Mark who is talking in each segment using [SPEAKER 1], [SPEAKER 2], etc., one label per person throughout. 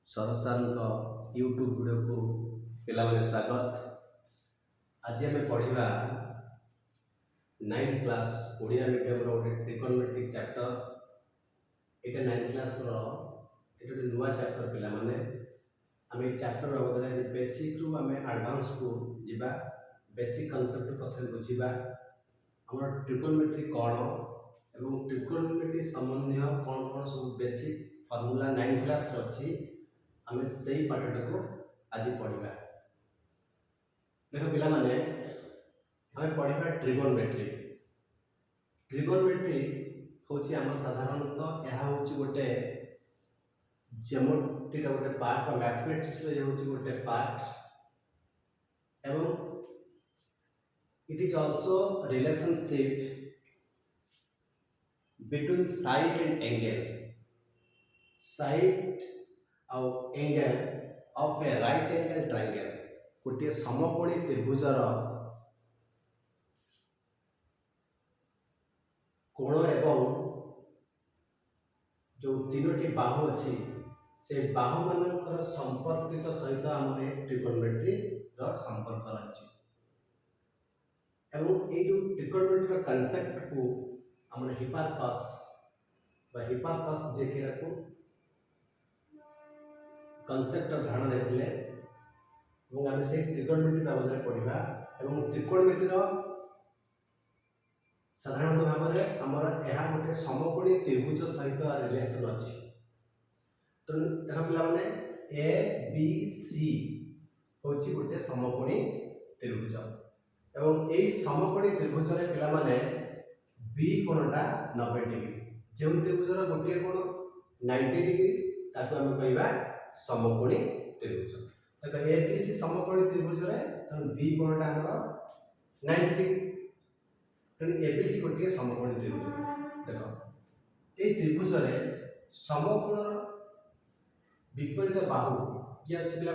[SPEAKER 1] Saroj sir YouTube video को पिलाने स्वागत। आज आम पढ़ा 9th क्लास ओडिया मीडियम गोटे ट्रिकोनोमेट्रिक चैप्टर। यहाँ 9th क्लास गोटे नुआ चैप्टर पिला माने आम चैप्टर बाबद बेसिक रु आम एडवांस को जीवा। बेसिक कॉन्सेप्ट प्रथम बुझा आम ट्रिकोनोमेट्री कौन एवं ट्रिकोनोमेट्री संबंधी कौन कौन सब बेसिक फॉर्मूला 9th क्लास अच्छी आम से पाठटा को आज पढ़ा। देख पिला माने आम पढ़ा ट्रिगोनोमेट्री। ट्रिगोनोमेट्री हूँ आम साधारणतः यह हूँ गोटे ज्योमेट्री गोटे पार्ट मैथमेटिक्स गोटे पार्ट एवं it is also relationship between side and angle. Side आउ angle of a right angle triangle गोटे समकोणी त्रिभुजर कोण एवं जो तीनोटी बाहु अच्छी से बाहु मानकर संपर्कित सहित आम ट्रिकोनोमेट्री संपर्क रही एवं ये जो ट्रिकोनोमेट्री कॉन्सेप्ट को आम हिपार्कस जे को कॉन्सेप्ट धारणा देते आम से ट्रिकोनोमेट्री बाबद पढ़ा एवं ट्रिकोनोमेट्री साधारण भाव में आमर यह गोटे समकोणी त्रिभुज सहित रिलेशन अच्छी। तो देख पे ए बी सी हूँ गोटे समकोणी त्रिभुज एवं यही समकोणी त्रिभुज पे बी कोणटा 90 डिग्री जो त्रिभुजर गोटे कोण 90 डिग्री ताको आम कहवा समकोणी त्रिभुज। देख ए बी सी समकोणी त्रिभुज तेणु बी कोणटा 90 डिग्री तेणु एबीसी गोटे समकोणी त्रिभुज। देख ये त्रिभुज समकोणर विपरीत बाहु किए अच्छे पे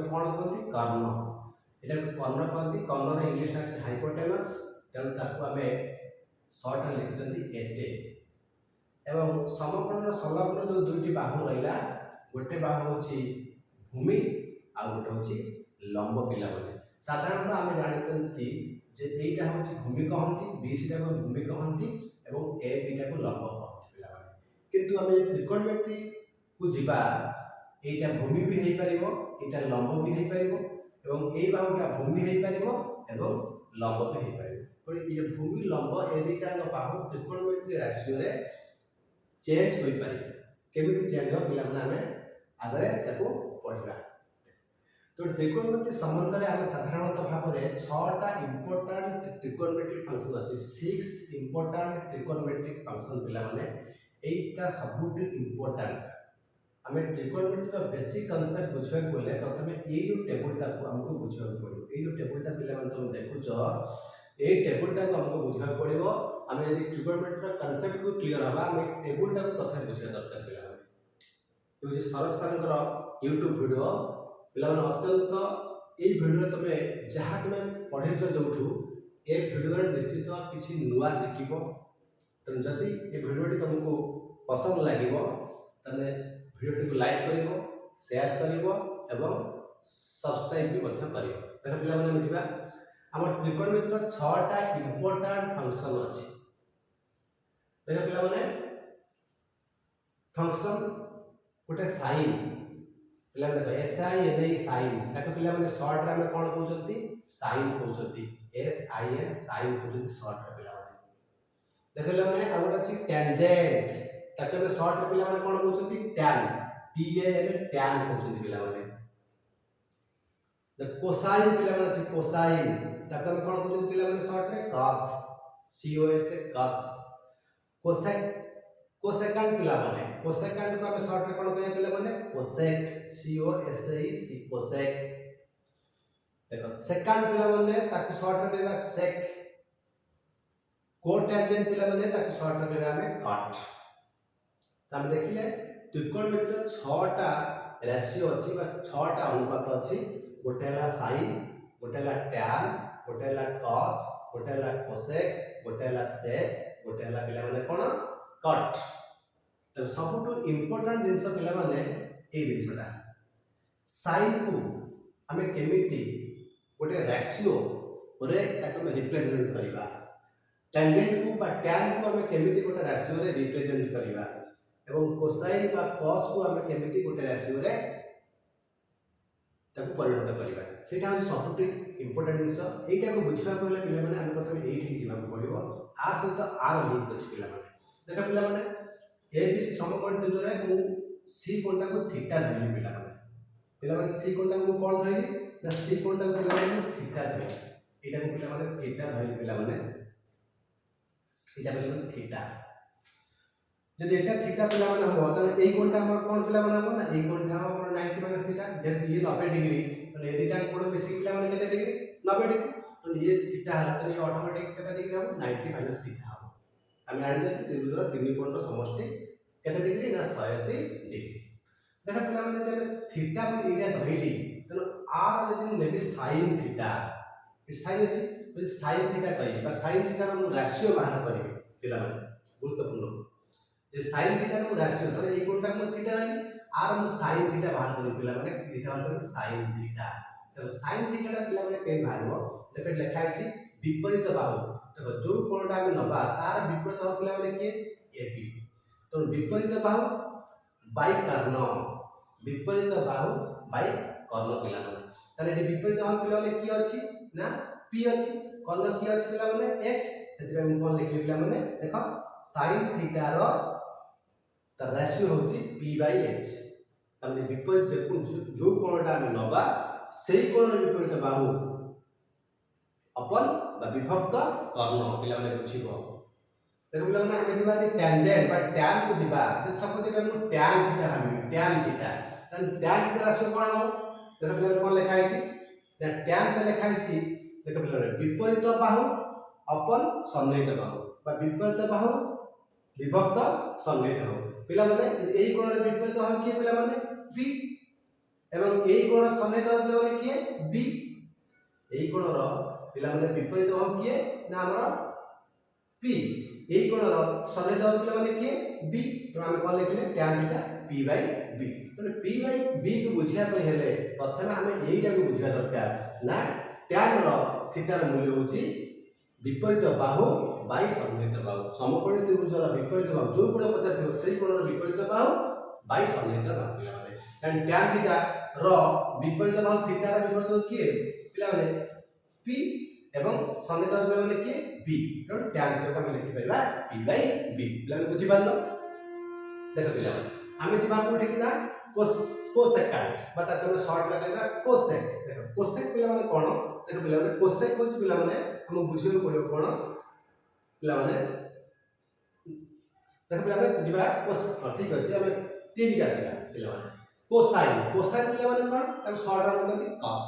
[SPEAKER 1] कौन कहते कर्ण। यहाँ कर्ण कहते कर्णर इंग्लीश अच्छे हाइपोटेनस तेणु आम सर्ट लिखिं एच एवं समकोणर संलग्न जो दुईटी बाहु रहा गोटे बाहु हूँ भूमि आ गोटे हूँ लंब। पिला साधारणतः आम जानते जे एटा हूँ भूमि कहती बीसीटा को भूमि कहती एवं ए बीटा को लंब कहती पिला किंतु आम ट्रिकोनोमेट्री को जीवा एटा भूमि भी हो पार एटा लंब भी हो पार एवं ए बाहुटा भूमि हो पार एवं लंब भी हो पार। ये भूमि लंब ए दुईटा बाहु ट्रिकोनोमेट्री राशियो रे चेंज हो पार केमी चेंज हो पे आगे पढ़ा। तो ट्रिकोनोमेट्री संबंध में आम साधारणतः भाव में 6टा इंपोर्टाट ट्रिकोनोमेट्रिक फंक्शन अच्छी 6 इंपोर्टाट ट्रिकोनोमेट्रिक फंक्शन पे एटा सबुठ इंपोर्टाट। आम ट्रिकोनोमेट्री बेसिक कॉन्सेप्ट बुझा गले प्रथम ये जो टेबुलटा को आमको बुझा पड़ो। ये जो टेबुलटा पे तुम देखुच ये टेबुलटा को आमको बुझा पड़ो। आम यदि ट्रिकोनोमेट्री कॉन्सेप्ट को क्लियर हवा आम टेबुलटा को प्रथम बुझा दरकार पे सरस सर यूट्यूब वीडियो पिला अत्यंत ये वीडियो तुम जहाँ तुम पढ़ेच जो ये वीडियो निश्चित किसी नुआ शिख तेणु जदि ये वीडियोटी तुमको पसंद लगे वीडियोटी को लाइक कर शेयर कर सब्सक्राइब भी कर। देख पे आम ट्रिकोनोमेट्री 6टा इंपोर्टाट फंक्शन अच्छी। देख पे फंक्शन गोटे साइन पे देख SIN साइन ताको पे सर्ट रे कौन कहते साइन कहते SIN साइन कहते सर्ट रे पे देख पे आ गोटे अच्छी टेंजेंट ताको पे सर्ट रे पे कौन कहते टैन TAN टैन कहते पे कोसाइन पे अच्छी कोसाइन ताको कौन कहते पे सर्ट रे cos COS cos cosec cosecant पे कोसेकंड को आम सर्ट रे कौन कह पे कोसेक COSEC कोसेक। देखो सेकंड पे ताकि सर्ट रे कहबा सेक कोटेंजेंट पे सर्ट रे कहबा हमें कट। हम देखिले ट्रिकोनोमेट्री 6टा रेशियो अच्छी 6टा अनुपात अच्छी गोटे है साइन गोटे है टैन गोटे है कॉस गोटे है कोसेक गोटे है सेक गोटे है पे कौन कट। सबुठ इम्पोर्टाट जिनस पे ए जिनसटा साइन को आमे केमिति गोटे रेशियो रे ताको रिप्रेजेंट करबा टेंजेंट को बा टैन को आमे केमिति गोटे रेशियो रे रिप्रेजेंट करबा एवं कोसाइन बा कॉस को आमे केमिति गोटे रेशियो रे ताको परिणत करबा सेटा हो सबटु इंपोर्टेंट जिंस एटा को बुझवा को ले पिला माने हम प्रथम एठी जिबा को पड़िबो आ सहित आर लिंक अछि पिला माने देखा पिला माने एबीसी समकोण त्रिभुज रे मु सी कोणटा को थीटा धइली पिला माने सी कोणटा को कोन धइली ना सी कोणटा को पिला माने थीटा धइली एटा को पिला माने थीटा धइली पिला माने एटा पिला माने थीटा जदि एटा थीटा पिला माने हो त एई कोणटा हमर कोन पिला माने हो ना एई कोणटा हमर 90 माइनस थीटा जदि ये 90 डिग्री तो ये दुटा कोण मिसी पिला माने केते डिग्री 90 डिग्री तो ये थीटा हला तो ये ऑटोमेटिक केते डिग्री हो 90 माइनस थीटा हो हम जानि जे त्रिभुजर तीन कोणर समष्टि केते डिग्री ना 180 डिग्री देखा पिला माने जब थीटा को एरिया धइली तो आर जदि नेबी sin थीटा ये sin अछि तो sin थीटा कहि बा sin थीटा रो रेशियो बाहर करिवे पिला माने गुरुत्वपूर्ण जे sin theta row ratio sir ए कोणटा को थीटा है आर मु sin थीटा बाहर करि पिला माने थीटा बाहर करि sin थीटा तो sin थीटा रा पिला माने के बाहरबो देखो लिखा है विपरीत बाहु देखो जो कोणटा हम नबा तार विपरीत बाहु पिला माने के AB तो विपरीत बाहु बाय कर्ण विपरीत बाहु बाय कर्ण पिला माने ताले ए विपरीत बाहु पिला माने की अछि ना P अछि कर्ण की अछि पिला माने H सेति हम कोन लिखले पिला माने देखो sin थीटा रो त रेशियो होची P/H तमने विपरीत जो कोणटा हम नबा सेही कोणर विपरीत बाहु अपन बा विभक्त कर्ण पिला माने बुझिबो देखो पिला माने हम जिबा टेंजेंट बा tan को जिबा जे सपोज एटा हम tan थीटा भाबी tan थीटा तन tan थीटा राशि कोन हो देखो पिला कोन लिखा है ना tan से लिखा है देखो पिला विपरीत बाहु अपन सन्निहित बाहु बा विपरीत बाहु विभक्त सन्निहित बाहु पिला माने एई कोणर विपरीत बाहु की पिला माने P एवं एई कोण सन्निहित बाहु पिला माने की B एई कोणर पिला माने विपरीत बाहु की ना हमर P एई कोणर सन्निहित बाहु पिला माने की B तो हम कोन लिखले tan थीटा P/B तो P/B को बुझिया पे हेले प्रथम हम एईटा को बुझिया दरकार ना tan रो थीटा रो मूल्य होची विपरीत बाहु बाय सन्निहित बाहु समकोणी त्रिभुजर विपरीत बाहु जो कोण पचार थियो सेही कोणर विपरीत बाहु बाय सन्निहित बाहु पिला माने कारण tan थीटा रो विपरीत बाहु थीटा रो विपरीत की पिला माने P एवं सन्निहित बाहु पिला माने की B तो tan थीटा हम लिखि परबा P/B पिला माने बुझि पारलो देखो पिला माने हम जिबा कोठी कि ना कोसेकेंड बता तमे शॉर्ट ला कहबा कोसेक देखो कोसेक पिला माने कोन देखो पिला माने कोसेक होछ पिला माने हम बुझियो पड़ियो कोन पिला माने देखो पिला माने जिबा कोस ठीक अछि हम तीन के आसीला पिला माने कोसाइन कोसाइन पिला माने कोन ताको शॉर्ट रा कहती cos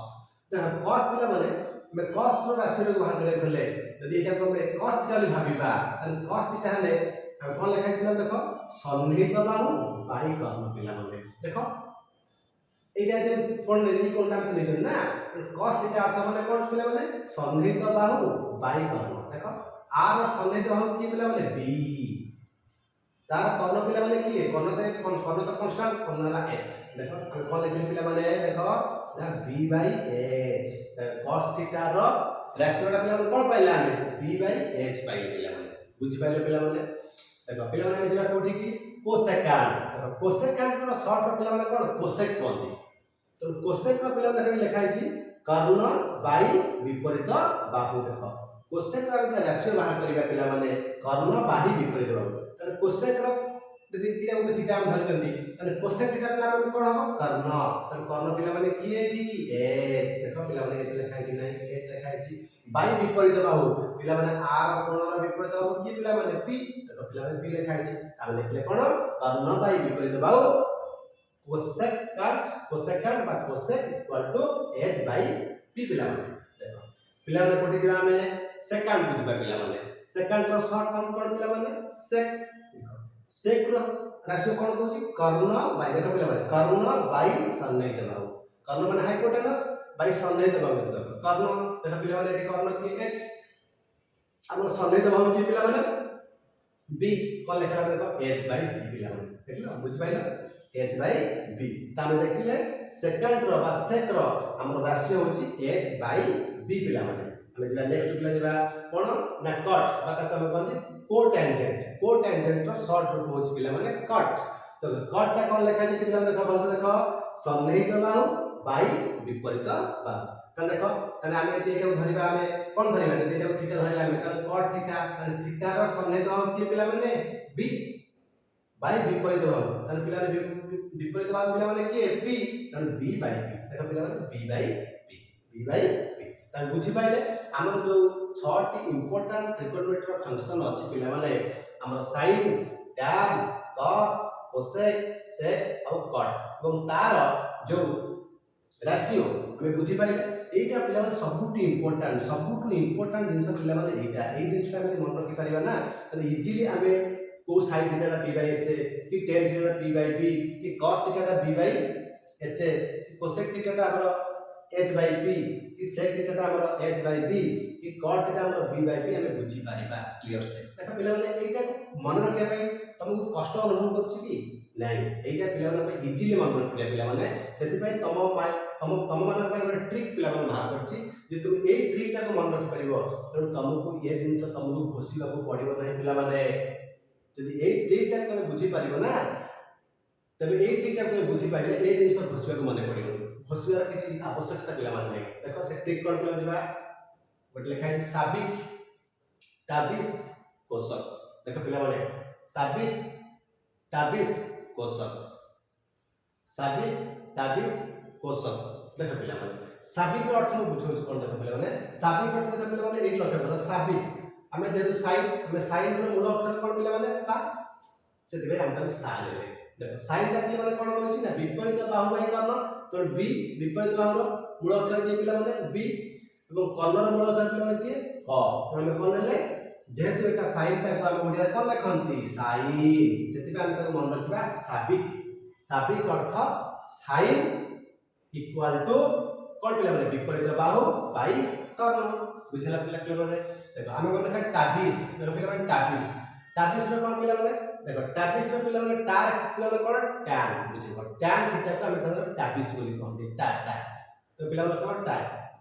[SPEAKER 1] देखो cos पिला माने मैं cos रो राशि रो बाहर करे गले यदि एटा को मैं cos थीटा ले भाबिबा तन cos थीटा हले हम कोन लिखा छिला देखो सन्निहित बाहु बाय कर्ण पिला माने देखो एटा जे कोन नेली कोनटा हम लेजन ना cos थीटा अर्थ माने कोन पिला माने सन्निहित बाहु बाय कर्ण देखो आर सन्निहित बाहु की पिला माने B तार कर्ण पिला माने की कर्ण तो कांस्टेंट कर्ण ला h देखो हम कोन लेजन पिला माने देखो ना B/H cos theta row ratio टा पिला माने कोन पाइला हम B/H पाइले पिला माने बुझि पाइले पिला माने देखो पिला माने जेबा कोठी की कोसेकेंड देखो कोसेकेंड रो शॉर्ट रो पिला माने कोन कोसेक कोंती तो कोसेक रो पिला माने लिखा है कर्ण बाय विपरीत बाहु देखो कोसेक रो हम रेशियो बाहर करिबा पिला माने कर्ण बाय विपरीत बाहु त कोसेक रो यदि इरा को थीटा हम धर जंदी तने कोसेक थीटा पिला माने कोन हो कर्ण त कर्ण पिला माने की है कि h देखो पिला माने h लिखा है नहीं h लिखा है बाय विपरीत बाहु पिला माने r कोणर विपरीत बाहु की पिला माने p देखो पिला माने p लिखा है हम लिखले कोन कर्ण बाय विपरीत बाहु कोसेकेंड बा cosec equal to h by p पिला माने देखो पिला माने कोठी जिबा हमें सेकंड बुझबा पिला माने सेकंड रो शॉर्ट फॉर्म कोन पिला माने सेक सेक रो राशि कोन कहूची कर्ण बाय देखो पिला माने कर्ण बाय सन्निहित बाहु कर्ण माने हाइपोटेनस बाय सन्निहित बाहु देखो कर्ण देखो पिला माने एटी कर्ण की h हम सन्निहित बाहु की पिला माने b कोन लिखा देखो h बाय p पिला माने देखलो बुझ pilo h by b Tame देखिले सेकंड रो बा सेक रो हमर राशि होची h by b पिला माने हम जिबा नेक्स्ट पिला जिबा कोन ना कट बा का हम कहंदी कोटेंजेंट रो शॉर्ट रूप होची पिला माने कट तो कट ता कोन लिखा जे पिला देखो बस देखो सन्निहित बाहु बाई विपरीत बाहु त देखो तने हम एते एटा धरिबा हम कोन धरिबा जे एटा थीटा धरिला हम त कट थीटा तने थीटा रो सन्निहित बाहु कि पिला माने b बाई विपरीत बाहु तने पिला विपरीत बाहु पिला माने के p तने b बाई p देखो पिला माने b बाई p तने बुझी पाइले हमर जो 6 टी इंपोर्टेंट ट्रिगोनोमेट्री रो फंक्शन अछि पिला माने हमर sin tan cos cosec sec और cot এবং तार जो राशियो हमें बुझी पाइले एटा पिला माने सबुटु इंपोर्टेंट जिंस पिला माने एटा ए जिंसटा हम मन रखि परिबा ना त इजीली हमें को sin theta p by h कि tan theta p by b कि cos theta b by h cosec theta हमर h by p कि sec थीटा हमर h by b कि cot थीटा हमर b by p हमें बुझी परिबा क्लियर से देखा पिला माने एटा मन रखिया पई तुमको कष्ट अनुभव करछि कि नहीं एटा पिला माने इजीली मन रखि पिला माने सेति पई तम मान एक ट्रिक पिला बाहर करछि जे तुम ए ट्रिकटा को मन रखि परिबो त तुमको ये जिंस तुमको घोषिबा को पड़िबो नहीं पिला माने यदि ए ट्रिकटा तुम बुझी परिबो ना तबे ए ट्रिकटा तुम बुझी पाइले ए जिंस घोषिबा को माने पड़िबो घोषिबार किछि आवश्यकता पिला माने नहीं देखो से ट्रिक कोन पिला दिबा गोटे लिखा है साबिक ताबिस कोशक देखो पिला माने साबिक ताबिस कोशक साबिक ताबिस कोशक देखो पिला माने साबिक रो अर्थ हम बुझौ कोन देखो पिला माने साबिक अर्थ देखो पिला माने एक लक्ष्य करो साबिक हमें जेतु साइन रो मूल अक्षर कोन पिला माने सा से दिबे हम तक सा लेबे देखो साइन ता पिला माने कोन होइछि ना विपरीत बाहु बाई कर्ण तो बी विपरीत बाहु रो मूल अक्षर के पिला माने बी एवं कर्ण रो मूल अक्षर पिला माने के क तो हम कोन ले जेतु एटा साइन ता को हम ओडिया कोन लेखंती साइन सेति हम तक मन रखबा साबिक अर्थ साइन इक्वल टू कोन पिला माने विपरीत बाहु बाई कर्ण बुझला पिला माने देखो हम कोन देखा ताबिस देखो पिला माने ताबिस रो कोन पिला माने देखो ताबिस रो पिला माने टार पिला माने कोन tan बुझिबो tan थीटा को हम धर ताबिस बोली कहंती टा तो पिला माने कोन टा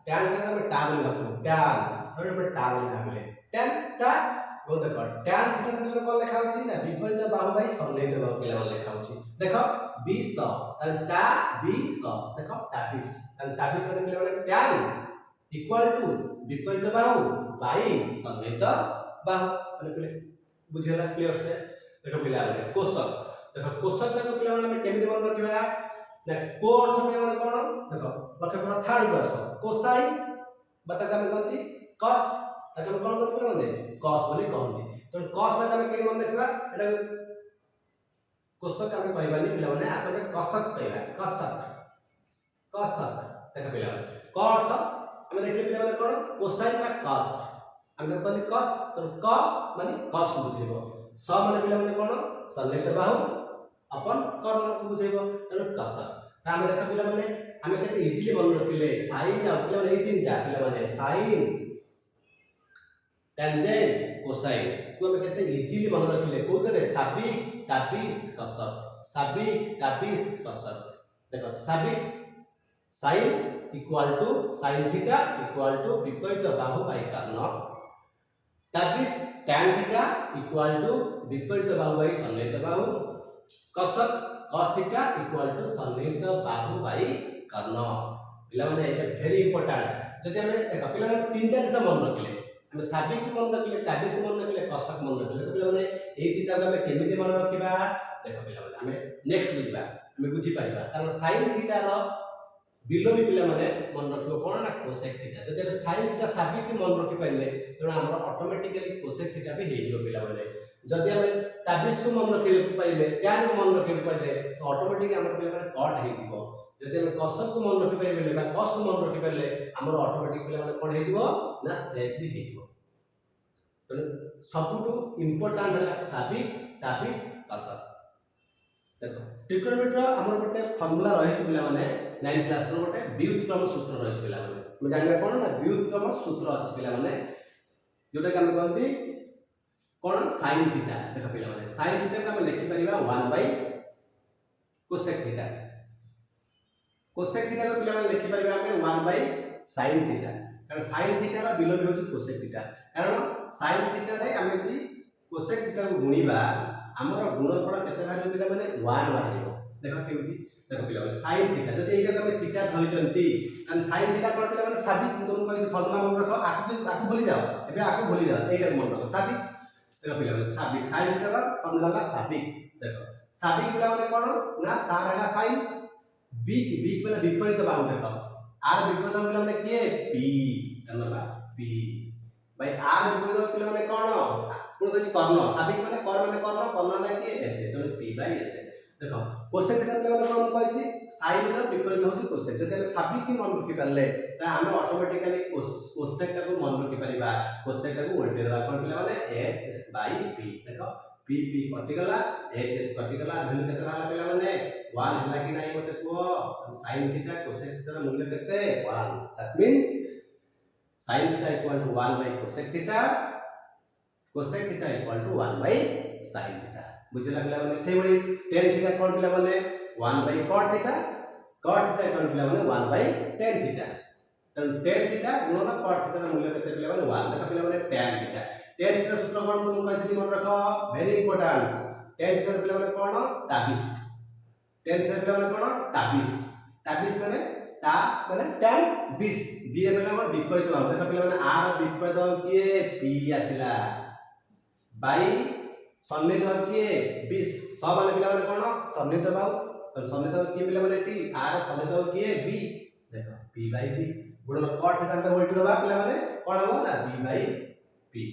[SPEAKER 1] tan का हम टा बोली भाबो tan हम टा बोली भाबले tan टा वो देखो tan थीटा पिला कोन लिखा होची ना विपरीत बाहु बाई सन्निहित बाहु पिला माने लिखा होची देखो 20 तन टा 20 देखो ताबिस तन ताबिस माने पिला माने tan इक्वल टू विपरीत बाहु बाई सन्निहित बाहु माने पिले बुझेला क्लियर से देखो पिला माने कोशक देखो पिला माने केमिति मन रखिबा ना को अर्थ पिला माने कोन देखो लक्ष्य करो थर्ड क्लास कोसाइन बता हम कहंती cos ताके कोन कहंती पिला माने cos बोली कहंती तो cos बता हम के मन रखिबा एटा कोशक हम कहबानी पिला माने आके कसक कहबा कसक देखो पिला माने को अर्थ हम देखले पिला माने कोन कोसाइन का cos हम तो कहली cos तो क माने cos बुझेबो स माने पिला माने कोन सन्निहित बाहु अपन कर्ण को बुझेबो तने कसक त हम देखा पिला माने हम केते इजीली मन रखिले sin आ पिला माने 3टा पिला माने sin टेंजेंट कोसाइन को हम केते इजीली मन रखिले कोतरे साबिक ताबिस कसक देखो साबिक sin equal to sin theta equal to विपरीत बाहु बाई कर्ण ताबिस tan थीटा इक्वल टू विपरीत बाहु बाई सन्निहित बाहु कसक cos थीटा इक्वल टू सन्निहित बाहु बाई कर्ण पिला माने ए वेरी इंपोर्टेंट जदि हम देखा पिला माने तीनटा जिंस मन रखिले हम साबिक मन रखिले ताबिस मन रखिले कसक मन रखिले तो पिला माने ए तीनटा को हम केमिति मन रखिबा देखो पिला माने हम नेक्स्ट बुझिबा हम बुझी पाइबा कारण sin थीटा रो बिलो भी पिला माने मन रखिबो कोन ना cosec थीटा जदि हम sin थीटा साबिक मन रखि पाइले तो हमर ऑटोमेटिकली cosec थीटा भी हे जिवो पिला माने जदि हम ताबिस को मन रखि पाइले tan को मन रखि पाइले तो ऑटोमेटिकली हमर पिला माने cot हे जिवो जदि हम cosec को मन रखि पाइले बा cos को मन रखि पाइले हमर ऑटोमेटिकली पिला माने कोन हे जिवो ना sec भी हे जिवो तो सबुटु इंपोर्टेंट है साबिक ताबिस कसक देखो ट्रिगोनोमेट्री हमर गोटे फार्मूला रहिस पिला माने 9 क्लास रो गोटे व्युत्क्रम सूत्र रहिस पिला माने हम जानिबा कोन ना व्युत्क्रम सूत्र अछि पिला माने जोटा कि हम कहंती कोन sin थीटा देखो पिला माने sin थीटा का हम लिखि परिबा 1 by cosec theta cosec theta को पिला माने लिखि परिबा हमें 1 बाय sin थीटा कारण sin थीटा रा विलोम होची कोसेक थीटा कारण sin थीटा रे हमें भी कोसेक थीटा को गुणीबा हमर गुणफल केते बाहर पिला माने 1 बाहरिबो देखो केमिति देखो पिला माने sin थीटा जदि एटा हमें थीटा धरिचंती कारण sin थीटा कोन पिला माने साबित हम तुमको कहि फॉर्मूला मन रखो आकु भूली जाओ एबे आकु भूली जाओ एटा मन रखो साबित देखो पिला माने साबित sin थीटा रा फॉर्मूला ला साबित देखो साबित पिला माने कोन ना सार है sin b पिला विपरीत बाहु देखो आर विपरीत पिला माने के p जानला p भाई आर विपरीत पिला माने कोन कोन कहछि कर्ण साबित माने कर्ण ना के h तो p बाय h देखो कोसेक थीटा पिला माने कोन कहछि sin रो विपरीत होछि कोसेक जदि हम साबित की मन रखि परले त हम ऑटोमेटिकली कोसेक को मन रखि परिबा कोसेक को उल्टे देबा कोन पिला माने h बाय p देखो p कटि गला h कटि गला भ्यालु केते रहला पिला माने 1 होला कि नाही मते को sin थीटा कोसेक थीटा रा मूल्य केते 1 that means sin theta equal to 1 by cosec theta equal to 1 by sin theta बुझला पिला माने सेही बळी tan थीटा कोन पिला माने 1 बाय cot थीटा कोन पिला माने 1 बाय tan थीटा तन tan थीटा गुणन cot थीटा रा मूल्य केते पिला माने 1 देखा पिला माने tan थीटा tan थीटा सूत्र कोन तुम कहथि मन रखो वेरी इंपोर्टेंट tan थीटा पिला माने कोन 23 tan थीटा पिला माने कोन 23 माने ता माने tan 20 b पिला माने विपरीत भाव देखा पिला माने r विपरीत भाव किए p आसिला बाई सन्निहित भाव किए 20 स माने पिला माने कोन सन्निहित भाव तो सन्निहित भाव किए पिला माने t r सन्निहित भाव किए b देखो p बाई b गुणन cot थीटा पे उल्टी दबा पिला माने कोन हो ना b बाई p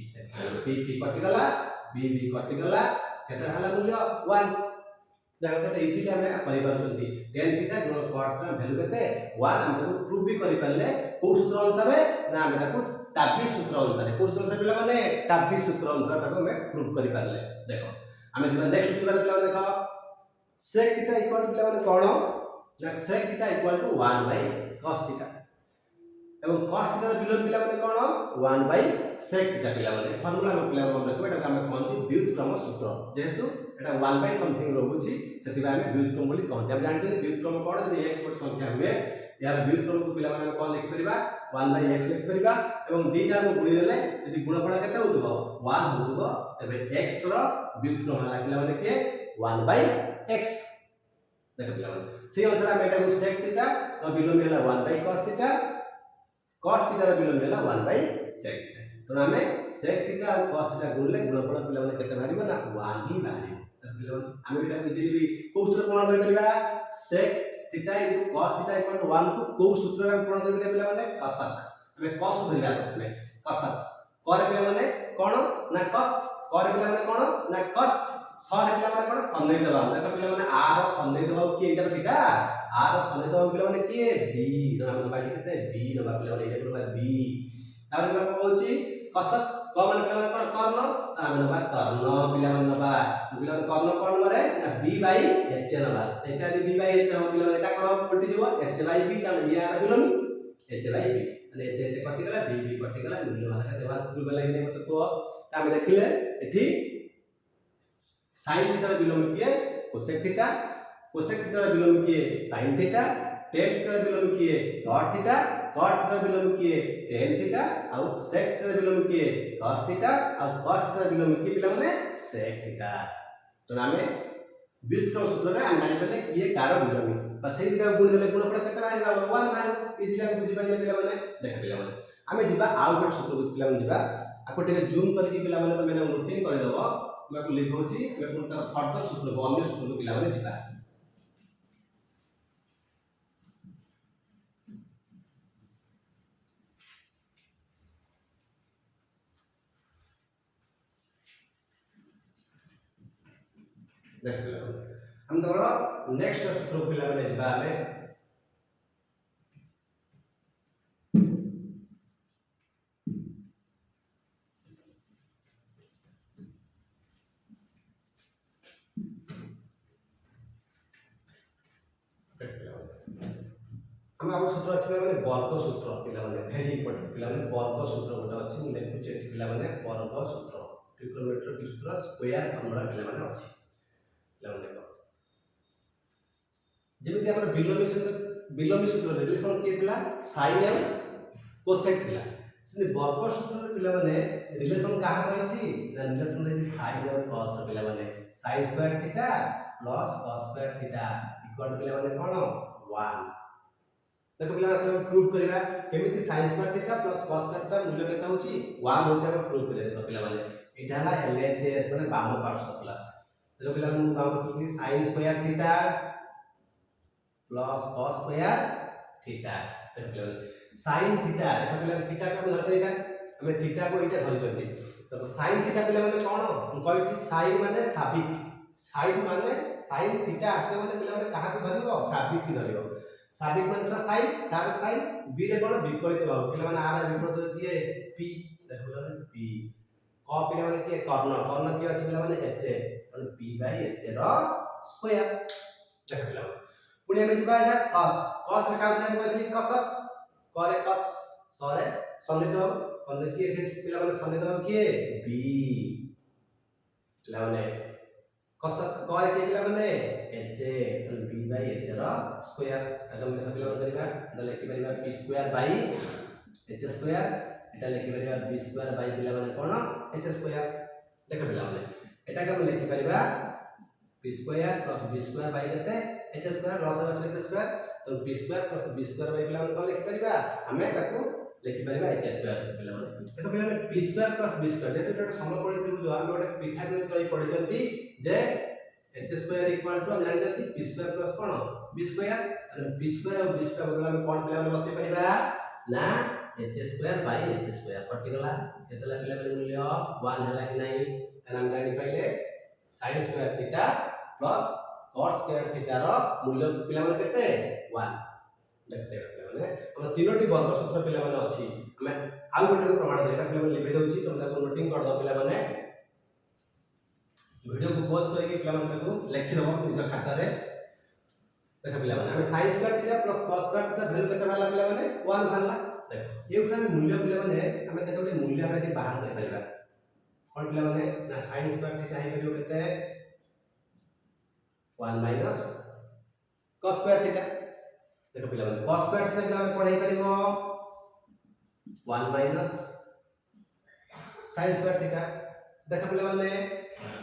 [SPEAKER 1] p कटि गला b कटि गला केते हला मूल्य 1 देखो केते इजीली हमें परिवार करती tan थीटा गुणन cot का वैल्यू केते 1 हम ताको प्रूव भी करि पाले को सूत्र अनुसार ना हम ताको टाबी सूत्र अनुसार को सूत्र पिला माने टाबी सूत्र अनुसार ताको हमें प्रूव करि पाले देखो हमें जिबा नेक्स्ट सूत्र पिला देखो sec थीटा इक्वल पिला माने कोन ना sec theta equal to 1 by cos theta एवं cos थीटा रो विलोम पिला माने कोन 1 बाय sec थीटा पिला माने फार्मूला में पिला मन रखबे एटा हम कहंती व्युत्क्रम सूत्र जेहेतु एटा 1 बाय समथिंग रहउची सेति बाय हम व्युत्क्रम बोली कहंती हम जानते व्युत्क्रम कोन यदि x गोट संख्या हुए यार व्युत्क्रम को पिला माने कोन लिखि परिबा 1 बाय x लिखि परिबा एवं दीटा को गुणी देले यदि गुणफल केते होतबो 1 होतबो तबे x रो व्युत्क्रम हला पिला माने के 1 बाय x देखो पिला माने से अनुसार हम एटा को sec थीटा रो विलोम हला 1 बाय cos थीटा रो विलोम हला 1 बाय sec थीटा तो हमें sec थीटा और cos थीटा गुणले गुणफल पिला माने केते बाहरिबो ना 1 ही बाहरिबो तो पिला माने हम एटा को इजीली भी को सूत्र कोन करि परिबा sec theta * cos theta equal to 1 को को सूत्र हम कोन करि पिला माने कसक हमें cos धरिया प्रथमे कसक कर पिला माने कोन ना cos कर पिला माने कोन ना cos सर पिला माने कोन सन्निहित भाव देखो पिला माने r सन्निहित भाव की एटा थीटा r सन्निहित भाव पिला माने के b तो हम बाडी केते b नबा पिला माने एटा नबा b तार पिला को होची कसक क माने पिला माने कोन कर्ण हम नबा कर्ण पिला माने नबा पिला कर्ण कोन मारे ना b बाय h नबा एटा यदि b बाय h हो पिला माने एटा कोन उल्टी जीवो h बाय b कारण ये r विलोम h बाय b तने h कटि गला b कटि गला मूल्य माने केते बार पूर्व लाइन में मत को हम देखिले एठी sin थीटा विलोम किए cosec थीटा विलोम किए sin थीटा tan थीटा विलोम किए cot थीटा विलोम किए tan थीटा और sec थीटा विलोम किए cos थीटा और cos थीटा विलोम किए पिला माने sec थीटा तो हमें व्युत्क्रम सूत्र रे हम जानि पले किए कार विलोम बस सेही दिगा गुण देले गुणफल केते बाहर 1 बाहर इजीली हम बुझि पाइले पिला माने देख पिला माने हमें जिबा आउ गोट सूत्र पिला माने जिबा आको टिके जूम करके पिला माने तमे नोटिंग कर देबो मैं को लिखोची मैं कोन तार फर्दर सूत्र को अन्य सूत्र को पिला माने जिबा देख पिला हम तोरा नेक्स्ट सूत्र पिला माने जिबा हमें हम आउ सूत्र अछि माने वर्ग सूत्र पिला माने वेरी इंपोर्टेंट पिला माने वर्ग सूत्र गोटा अछि मु लेखु छै पिला माने वर्ग सूत्र ट्रिग्नोमेट्री की सूत्र स्क्वायर फॉर्मूला पिला माने अछि पिला माने देखो जेमिति हमर बिलोमी सूत्र रिलेशन के थिला sin और cosec थिला से वर्ग सूत्र पिला माने रिलेशन कहा रहिछि ना रिलेशन रहिछि sin और cos पिला माने sin square theta plus cos square theta equal पिला माने कोन 1 देखो पिला हम प्रूव करबा केमिति sin square theta plus cos square theta मूल्य केता होछि 1 होछि हम प्रूव करबा देखो पिला माने एटा हला LHS माने बाम पार्श्व पिला देखो पिला हम बाम पार्श्व sin square theta plus cos square theta देखो पिला sin थीटा देखो पिला थीटा का धरते एटा हमें थीटा को एटा धरिचंती तो sin थीटा पिला माने कोन हम कहछि sin माने साबिक sin माने sin थीटा आसे माने पिला माने काहा को धरिबो साबिक की धरिबो साबिक माने था sin सार sin b रे कोन विपरीत भाव पिला माने आर विपरीत किए p देखो पिला माने p क पिला माने किए कर्ण कर्ण की अछि पिला माने h माने p बाय h रो स्क्वायर देखो पिला पुणी हमें दिबा एटा cos cos रे का हम कहली cos करे cos सरे सन्निध कन्ने किए एठे पिला माने सन्निध किए b पिला माने cos करे के पिला माने h b बाय h रो स्क्वायर तकम पिला माने करबा न लेखि परिबा p square by h square Etah Lekhi परिबा b square by पिला माने कोन h स्क्वायर देखो पिला माने एटा के हम लेखि परिबा p square plus b square by केते h square loss h square तो p square plus b square by पिला माने कोन लेखि परिबा हमें ताको लेखि परिबा h स्क्वायर पिला माने देखो पिला माने p square plus b square जेतु एटा समकोणी त्रिभुज हम गोटे पिथागोरस तरी पढिचंती जे h स्क्वायर इक्वल टू हम जानि p स्क्वायर प्लस कोन b स्क्वायर p स्क्वायर और b स्क्वायर बदला में कोन पिला माने बसे परिबा ना h square by h square कटि गला केतला पिला माने मूल्य 1 हला कि नाही तन हम जानि पाइले sin square theta plus cos square theta रो मूल्य पिला माने केते 1 देखसे पिला माने हम तीनोटी वर्ग सूत्र पिला माने अछि हम आउ गोटे को प्रमाण देटा पिला माने लिखि दउछि तुम ताको नोटिंग कर दो पिला माने वीडियो को पॉज करके पिला माने ताको लिखि दबो निज खाता रे देखो पिला माने हम sin square theta plus cos square theta value केते भाला पिला माने 1 भाला देखो एउटा मूल्य पिला माने हम केते मूल्य हम बाहर कर परिबा कोन पिला माने ना sin स्क्वायर थीटा हे करियो केते 1 माइनस cos स्क्वायर थीटा देखो पिला माने cos स्क्वायर थीटा पिला माने पढाई परिबो 1 माइनस sin स्क्वायर थीटा देखो पिला माने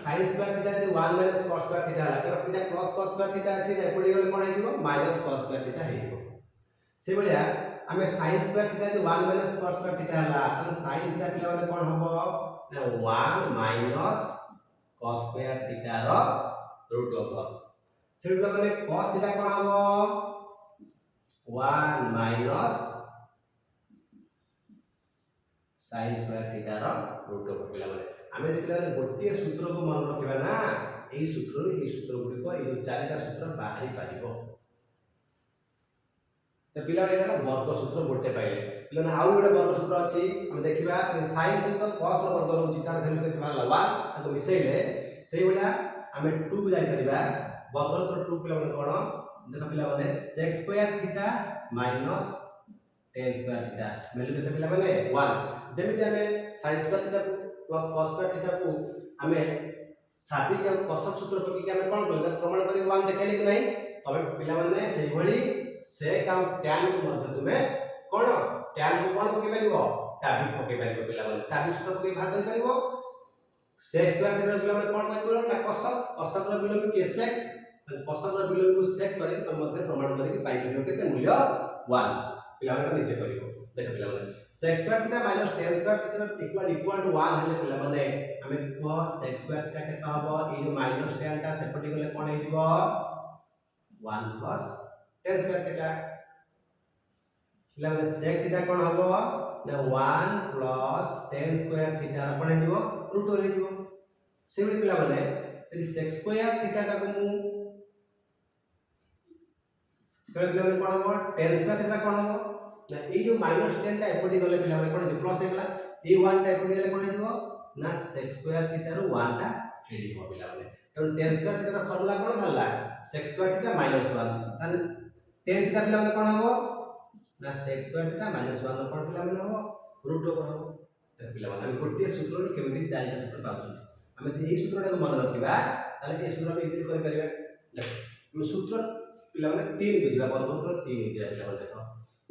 [SPEAKER 1] sin स्क्वायर थीटा जे 1 माइनस cos स्क्वायर थीटा हला तर पिटा प्लस cos स्क्वायर थीटा अछि जे पडी गले कोन हेइबो माइनस cos स्क्वायर थीटा हेइबो से बलिया हमें sin स्क्वायर थीटा जे 1 माइनस cos स्क्वायर थीटा हला त sin थीटा पिला माने कोन हबो ना 1 माइनस cos स्क्वायर थीटा रो रूट ओवर से पिला माने cos थीटा कोन हबो 1 माइनस sin स्क्वायर थीटा रो रूट ओवर पिला माने हमें पिला माने गोटे सूत्र को मन रखिबा ना एई सूत्र गुडी को एई चारिटा सूत्र बाहरी पारिबो तो पिला एटा वर्ग सूत्र गोटे पाइले पिला ना आउ गोटे वर्ग सूत्र अछि हम देखिबा sin सहित cos रो वर्ग रहउछि तार वैल्यू केते भाला 1 ताको मिसेइले सेही बलिया हमें 2 को जाई परिबा वर्ग सूत्र 2 पिला माने कोन देखो पिला माने sec square theta minus tan square theta value केते पिला माने 1 जेमिति हमें sin square theta plus cos square theta को हमें साबिक और कोसक सूत्र पकी के हमें कोन बोलता प्रमाण करी 1 देखेले कि नहीं तबे पिला माने सेही भली sec और tan को मध्य तुमे कोन tan को कोन पके परिबो ताबिक पके परिबो पिला माने ताबिक सूत्र पके भाग कर परिबो sec स्क्वायर थीटा पिला माने कोन पके परिबो ना कोसक रो बिलोम के sec कोसक रो बिलोम को sec करे के तम मध्य प्रमाण करे के पाइ परिबो केते मूल्य 1 पिला माने नीचे करिवो देखो पिला माने sec square theta minus tan square theta equal to 1 हेले पिला माने हमें को sec स्क्वायर थीटा केता हबो ए जो माइनस tan टा सेपटी गले कोन हेइबो 1 प्लस tan स्क्वायर थीटा पिला माने sec थीटा कोन हबो ना 1 प्लस tan स्क्वायर थीटा कोन हेइबो रूट ओवर हेइबो सेबे पिला माने यदि sec स्क्वायर थीटा टा को मु सेबे पिला माने कोन हबो tan स्क्वायर थीटा कोन हबो ना ए जो माइनस tan टा एपटी गले पिला माने कोन प्लस हेगला ए 1 टा एपटी गले कोन हेइबो ना sec स्क्वायर थीटा रो 1 टा हेडिबो पिला माने तो tan स्क्वायर थीटा रो फार्मूला कोन भला sec स्क्वायर थीटा -1 तान tan थीटा पिला माने कोन हबो ना sec स्क्वायर थीटा -1 रो कोन पिला माने हबो रूट ओवर हबो त पिला माने हम गोटे सूत्र रो केमिति चारिटा सूत्र पाउछन हम ए सूत्रटा को मन रखिबा ताले ए सूत्र हम इजिली करि परिबा हम सूत्र पिला माने 3 बुझिबा वर्गमूल 3 बुझिबा पिला माने देखो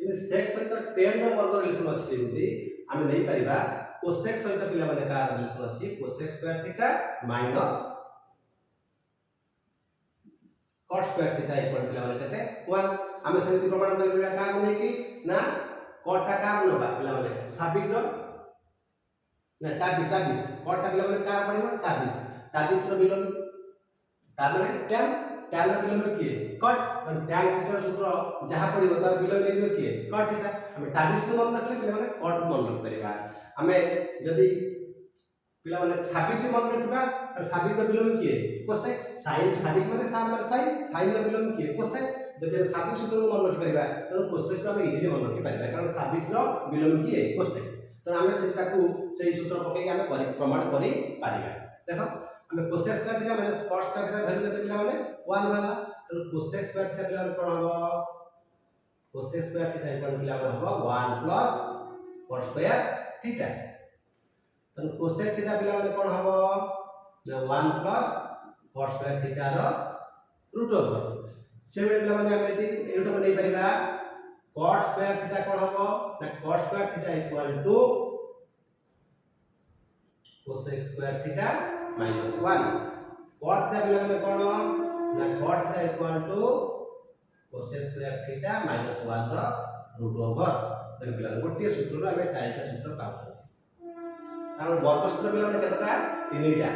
[SPEAKER 1] इन sec सहित tan रो वर्ग रिलेशन अछि सेमति हम नै परिबा cosec सहित पिला माने का रिलेशन अछि cosec square theta minus cot square theta equal पिला माने केते 1 हम सेमति प्रमाण करिबा का नै कि ना cot टा का नबा पिला माने साबिक रो ना ताबिस cot टा पिला माने का पड़िबो ताबिस रो बिलोंग ता माने tan रो बिलोंग किए cot tan थीटा सूत्र जहा पड़िबो तार बिलोंग लेबो किए cot थीटा हम ताबिस रो मन रखले पिला माने cot मन रख परिबा हमें जदी पिला माने साबिक मन रखबा और साबिक रो बिलोंग किए cosec sin साबिक माने sin रो बिलोंग किए cosec जदि हम साबिक सूत्र मन रख परिबा तो cosec को हम इजीली मन रख परिबा कारण साबिक रो बिलोंग किए cosec तो हमें सेटाकू सेही सूत्र पके के हम प्रमाण करि परिबा देखो हमें cosec square theta minus cot square theta value केते पिला माने 1 वाला तो cosec स्क्वायर थीटा पिला माने कोन हबो cosec स्क्वायर थीटा इक्वल पिला माने हबो 1 प्लस cot स्क्वायर थीटा तो cosec थीटा पिला माने कोन हबो ना 1 प्लस cot स्क्वायर थीटा रो रूट ओवर से पिला माने हम एटा बनै परिबा cot स्क्वायर थीटा कोन हबो ना cot square theta equal to cosec square theta minus 1 cot theta पिला माने कोन ना cot theta equal to cosec square theta minus 1 रो रूट ओवर देख पिला गोटे सूत्र रो हमें चारिटा सूत्र पाउ कारण वर्ग सूत्र पिला माने केतटा तीनटा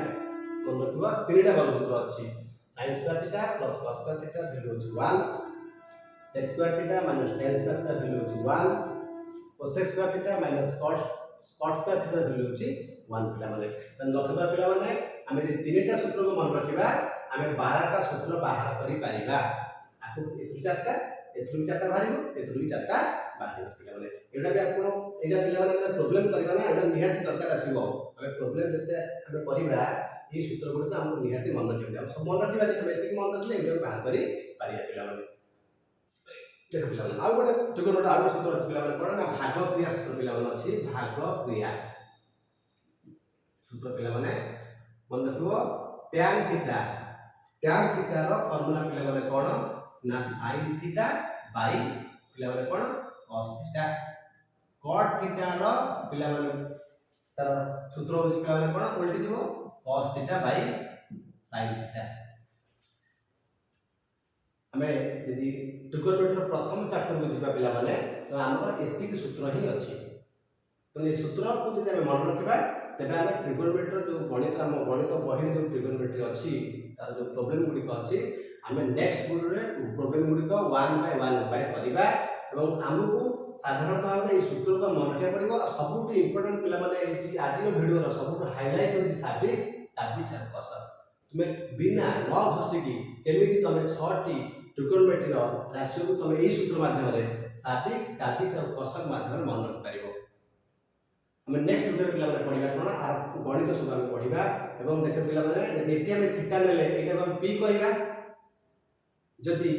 [SPEAKER 1] मन रखबा तीनटा वर्ग सूत्र अछि sin square theta plus cos square theta value अछि 1 sec square theta minus tan square theta value अछि 1 cosec square theta minus cot square theta value अछि 1 पिला माने तन रखबा पिला माने हम जे तीनटा सूत्र को मन रखिबा हम 12टा सूत्र बाहर करि परिबा आकु एथु चारटा बाहरिबो एथु चारटा बाहरिबो पिला माने एडा भी आपण एडा पिला माने प्रॉब्लम करबा ना एडा निहाती दरकार आसीबो हम प्रॉब्लम जते हम करबा ई सूत्र गुड तो हमको निहाती मन रखिबा हम सब मन रखिबा जे हम एतिक मन रखले एडा बाहर करि परिया पिला माने देखो पिला माने आ गोटे त्रिकोणटा आ सूत्र अछि पिला माने कोन ना भाग क्रिया सूत्र पिला माने अछि भाग क्रिया सूत्र पिला माने मन रखिबो tan थीटा रो फार्मूला पिला माने कोन ना sin थीटा बाय पिला माने कोन cos theta cot theta rho पिला माने तार सूत्र होछि पिला माने कोन उल्टी दिबो cos theta by sin theta हमें यदि ट्रिगोनोमेट्री प्रथम चैप्टर को जिबा पिला माने तो हमर एतिक सूत्र ही अछि तो ये सूत्र को जदि हम मन रखिबा तेबे हम ट्रिगोनोमेट्री जो गणित हम गणित बहिर जो ट्रिगोनोमेट्री अछि तार जो प्रॉब्लम गुडी को अछि हमें नेक्स्ट वीडियो रे प्रॉब्लम गुडी को 1 बाय 1 उपाय करिबा एवं हमकु साधारणतः भाबे ई सूत्र को मन रखिया पड़िबो आ सबुठ इंपोर्टेंट पिला माने एछि आज रो वीडियो रो सबुठ हाईलाइट होछि साबिक ताबिस और कसन तुमे बिना न घसिकी केमिति तमे 6 टी ट्रिगोनोमेट्री रो राशि को तमे ई सूत्र माध्यम रे साबिक ताबिस और कसन माध्यम रे मन रख परिबो हम नेक्स्ट वीडियो पिला माने पढिबा कोन आ गणित सब हम पढिबा एवं देख पिला माने यदि एटी हम थीटा नेले एटा हम पी कहबा जदि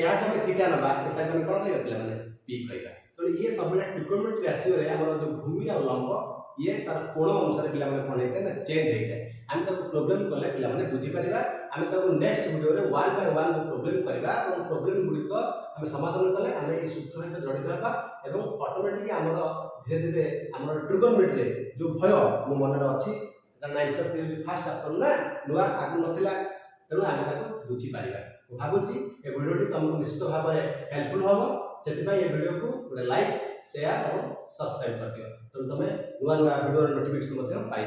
[SPEAKER 1] या हम थीटा नबा एटा हम कोन कहबा पिला माने पी कहबा तो ये सब ट्रिगोनोमेट्री राशि रे हमर जो भूमि और लंब ये तार कोण अनुसार पिला माने कोन हेते ना चेंज हेते हम तो प्रॉब्लम कले पिला माने बुझी परिबा हम तो नेक्स्ट वीडियो रे 1 बाय 1 प्रॉब्लम करबा और प्रॉब्लम गुडी को हम समाधान कले हम ए सूत्र सहित जड़ित होबा एवं ऑटोमेटिकली हमर धीरे धीरे हमर ट्रिगोनोमेट्री जो भय मो मन रे अछि कारण 9th क्लास रे फर्स्ट चैप्टर ना नुआ आगु नथिला तेनु हम ताको बुझी परिबा भाबुची ए वीडियोटी तुमको निश्चित भाव में हेल्पफुल होबो सेति भाई ए वीडियो को गोटे लाइक शेयर और सब्सक्राइब कर दियो तो तुम नुआ नुआ वीडियो नोटिफिकेशन पाई